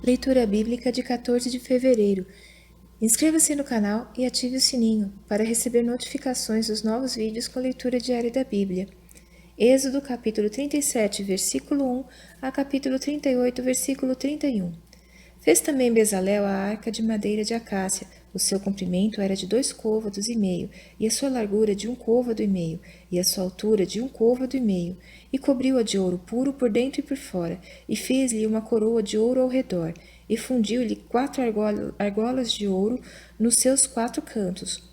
Leitura Bíblica de 14 de fevereiro. Inscreva-se no canal e ative o sininho para receber notificações dos novos vídeos com leitura diária da Bíblia. Êxodo capítulo 37, versículo 1 a capítulo 38, versículo 31. Fez também Bezalel a arca de madeira de acácia. O seu comprimento era de 2 côvados e meio, e a sua largura de 1 côvado e meio, e a sua altura de 1 côvado e meio, e cobriu-a de ouro puro por dentro e por fora, e fez-lhe uma coroa de ouro ao redor, e fundiu-lhe 4 argolas de ouro nos seus 4 cantos,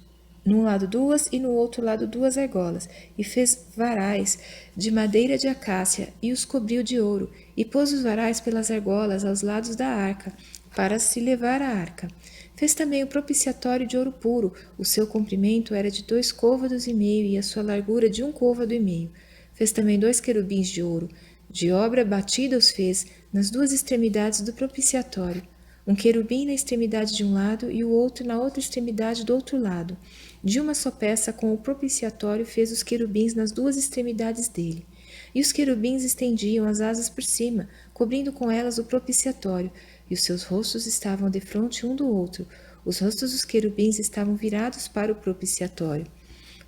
num lado 2 e no outro lado 2 argolas, e fez varais de madeira de acácia, e os cobriu de ouro, e pôs os varais pelas argolas aos lados da arca, para se levar a arca. Fez também o propiciatório de ouro puro, o seu comprimento era de 2 côvados e meio, e a sua largura de 1 côvado e meio. Fez também 2 querubins de ouro, de obra batida os fez, nas 2 extremidades do propiciatório, um querubim na extremidade de um lado e o outro na outra extremidade do outro lado. De uma só peça com o propiciatório fez os querubins nas 2 extremidades dele. E os querubins estendiam as asas por cima, cobrindo com elas o propiciatório, e os seus rostos estavam defronte um do outro. Os rostos dos querubins estavam virados para o propiciatório.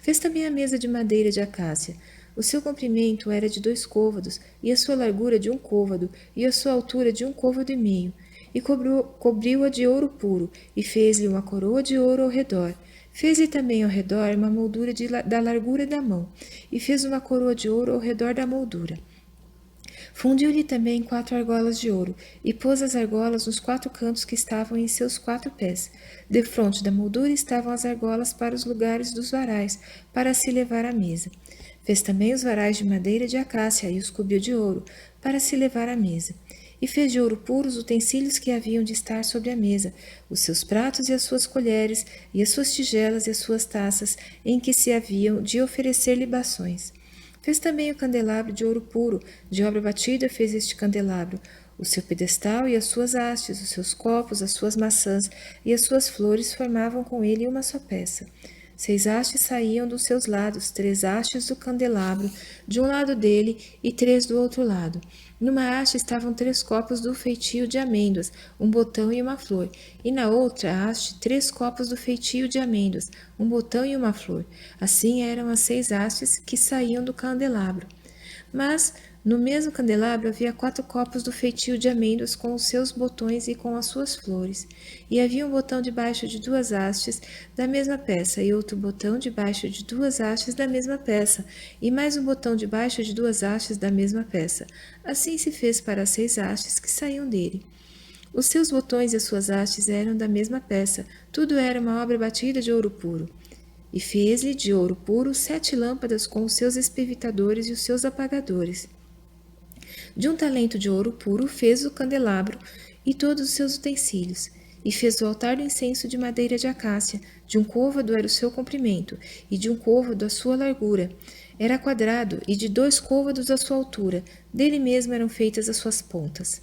Fez também a mesa de madeira de acácia. O seu comprimento era de 2 côvados, e a sua largura de 1 côvado, e a sua altura de 1 côvado e meio. E cobriu-a de ouro puro, e fez-lhe uma coroa de ouro ao redor. Fez-lhe também ao redor uma moldura da largura da mão, e fez uma coroa de ouro ao redor da moldura. Fundiu-lhe também 4 argolas de ouro, e pôs as argolas nos 4 cantos que estavam em seus 4 pés. Defronte da moldura estavam as argolas para os lugares dos varais, para se levar à mesa. Fez também os varais de madeira de acácia, e os cobriu de ouro, para se levar à mesa. E fez de ouro puro os utensílios que haviam de estar sobre a mesa, os seus pratos e as suas colheres, e as suas tigelas e as suas taças, em que se haviam de oferecer libações. Fez também o candelabro de ouro puro, de obra batida fez este candelabro, o seu pedestal e as suas hastes, os seus copos, as suas maçãs e as suas flores formavam com ele uma só peça. 6 hastes saíam dos seus lados, 3 hastes do candelabro, de um lado dele e 3 do outro lado. Numa haste estavam 3 copos do feitio de amêndoas, um botão e uma flor, e na outra haste 3 copos do feitio de amêndoas, um botão e uma flor. Assim eram as 6 hastes que saíam do candelabro. Mas no mesmo candelabro havia 4 copos do feitio de amêndoas com os seus botões e com as suas flores. E havia um botão debaixo de 2 hastes da mesma peça, e outro botão debaixo de 2 hastes da mesma peça, e mais um botão debaixo de 2 hastes da mesma peça. Assim se fez para as 6 hastes que saíam dele. Os seus botões e as suas hastes eram da mesma peça, tudo era uma obra batida de ouro puro. E fez-lhe de ouro puro 7 lâmpadas com os seus espevitadores e os seus apagadores. De um talento de ouro puro fez o candelabro e todos os seus utensílios, e fez o altar do incenso de madeira de acácia, de 1 côvado era o seu comprimento, e de 1 côvado a sua largura. Era quadrado, e de 2 côvados a sua altura, dele mesmo eram feitas as suas pontas.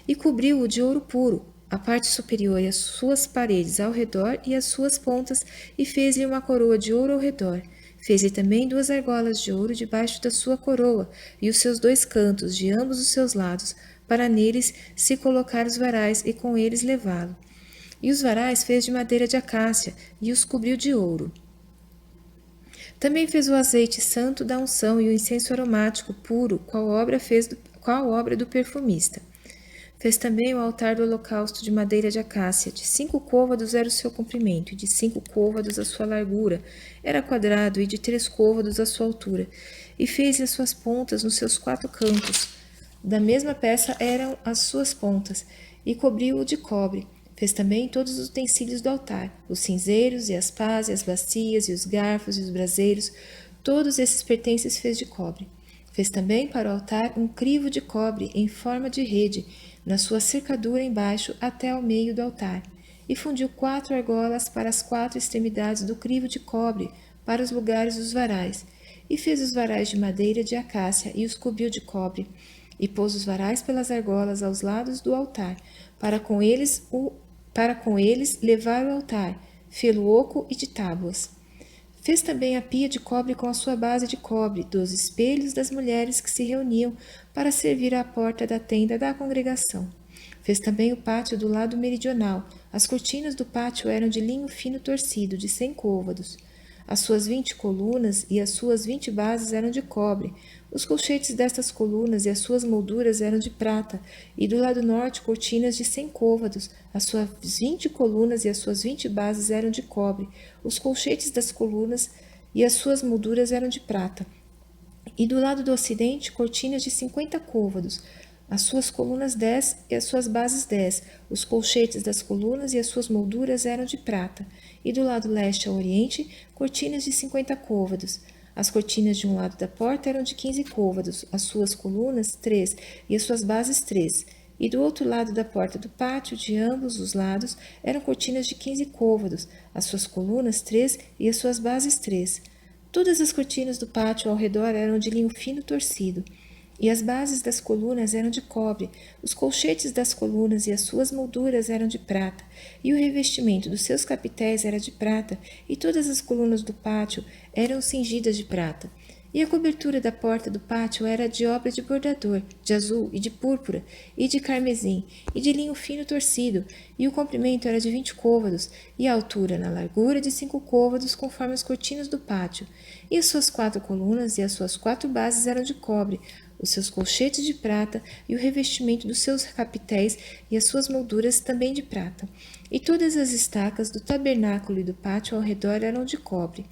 E cobriu-o de ouro puro, a parte superior e as suas paredes ao redor e as suas pontas, e fez-lhe uma coroa de ouro ao redor. Fez-lhe também 2 argolas de ouro debaixo da sua coroa, e os seus 2 cantos, de ambos os seus lados, para neles se colocar os varais, e com eles levá-lo. E os varais fez de madeira de acácia, e os cobriu de ouro. Também fez o azeite santo da unção e o incenso aromático puro, qual obra do perfumista. Fez também o altar do holocausto de madeira de acácia, de 5 côvados era o seu comprimento, e de 5 côvados a sua largura, era quadrado, e de 3 côvados a sua altura. E fez as suas pontas nos seus 4 cantos. Da mesma peça eram as suas pontas, e cobriu-o de cobre. Fez também todos os utensílios do altar, os cinzeiros, e as pás, e as bacias, e os garfos, e os braseiros, todos esses pertences fez de cobre. Fez também para o altar um crivo de cobre em forma de rede, na sua cercadura embaixo até ao meio do altar, e fundiu 4 argolas para as 4 extremidades do crivo de cobre, para os lugares dos varais, e fez os varais de madeira de acácia e os cobriu de cobre, e pôs os varais pelas argolas aos lados do altar, para com eles levar o altar, fê-lo oco e de tábuas. Fez também a pia de cobre com a sua base de cobre, 2 espelhos das mulheres que se reuniam para servir à porta da tenda da congregação. Fez também o pátio do lado meridional. As cortinas do pátio eram de linho fino torcido, de 100 côvados. As suas 20 colunas e as suas 20 bases eram de cobre. Os colchetes destas colunas e as suas molduras eram de prata, e do lado norte cortinas de 100 côvados. As suas 20 colunas e as suas 20 bases eram de cobre. Os colchetes das colunas e as suas molduras eram de prata. E do lado do ocidente, cortinas de 50 côvados, as suas colunas 10 e as suas bases 10. Os colchetes das colunas e as suas molduras eram de prata. E do lado leste ao oriente, cortinas de 50 côvados. As cortinas de um lado da porta eram de 15 côvados, as suas colunas 3 e as suas bases 3. E do outro lado da porta do pátio, de ambos os lados, eram cortinas de 15 côvados, as suas colunas 3 e as suas bases 3. Todas as cortinas do pátio ao redor eram de linho fino torcido, e as bases das colunas eram de cobre, os colchetes das colunas e as suas molduras eram de prata, e o revestimento dos seus capitéis era de prata, e todas as colunas do pátio eram cingidas de prata. E a cobertura da porta do pátio era de obra de bordador, de azul e de púrpura, e de carmesim, e de linho fino torcido, e o comprimento era de 20 côvados, e a altura na largura de 5 côvados, conforme as cortinas do pátio. E as suas 4 colunas e as suas 4 bases eram de cobre, os seus colchetes de prata, e o revestimento dos seus capitéis e as suas molduras também de prata. E todas as estacas do tabernáculo e do pátio ao redor eram de cobre.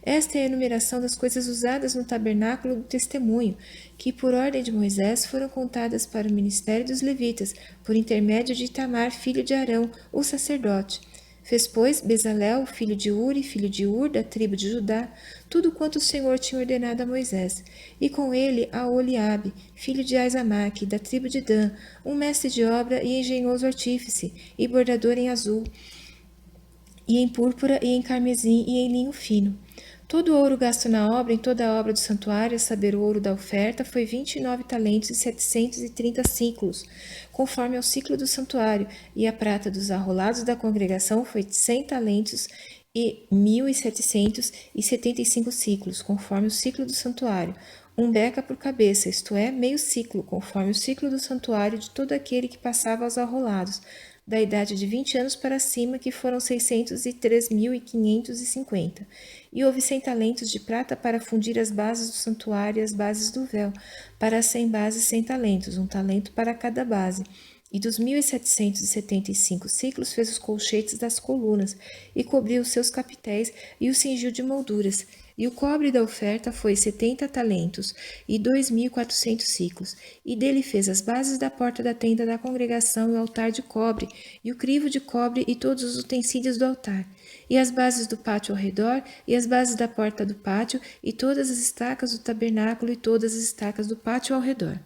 Esta é a enumeração das coisas usadas no tabernáculo do testemunho, que por ordem de Moisés foram contadas para o ministério dos levitas, por intermédio de Itamar, filho de Arão, o sacerdote. Fez, pois, Bezalel, filho de Uri, filho de Ur, da tribo de Judá, tudo quanto o Senhor tinha ordenado a Moisés. E com ele a Oliabe, filho de Aizamaque, da tribo de Dan, um mestre de obra e engenhoso artífice, e bordador em azul, e em púrpura, e em carmesim, e em linho fino. Todo o ouro gasto na obra, em toda a obra do santuário, a saber, o ouro da oferta, foi 29 talentos e 730 ciclos, conforme ao ciclo do santuário, e a prata dos arrolados da congregação foi 100 talentos e 1.775 ciclos, conforme o ciclo do santuário, um beca por cabeça, isto é, meio ciclo, conforme o ciclo do santuário de todo aquele que passava aos arrolados, da idade de 20 anos para cima, que foram 603.550. E houve 100 talentos de prata para fundir as bases do santuário e as bases do véu, para as 100 bases 100 talentos, um talento para cada base. E dos 1.775 ciclos fez os colchetes das colunas, e cobriu os seus capitéis, e os cingiu de molduras. E o cobre da oferta foi 70 talentos e 2.400 ciclos. E dele fez as bases da porta da tenda da congregação e o altar de cobre, e o crivo de cobre e todos os utensílios do altar. E as bases do pátio ao redor, e as bases da porta do pátio, e todas as estacas do tabernáculo, e todas as estacas do pátio ao redor.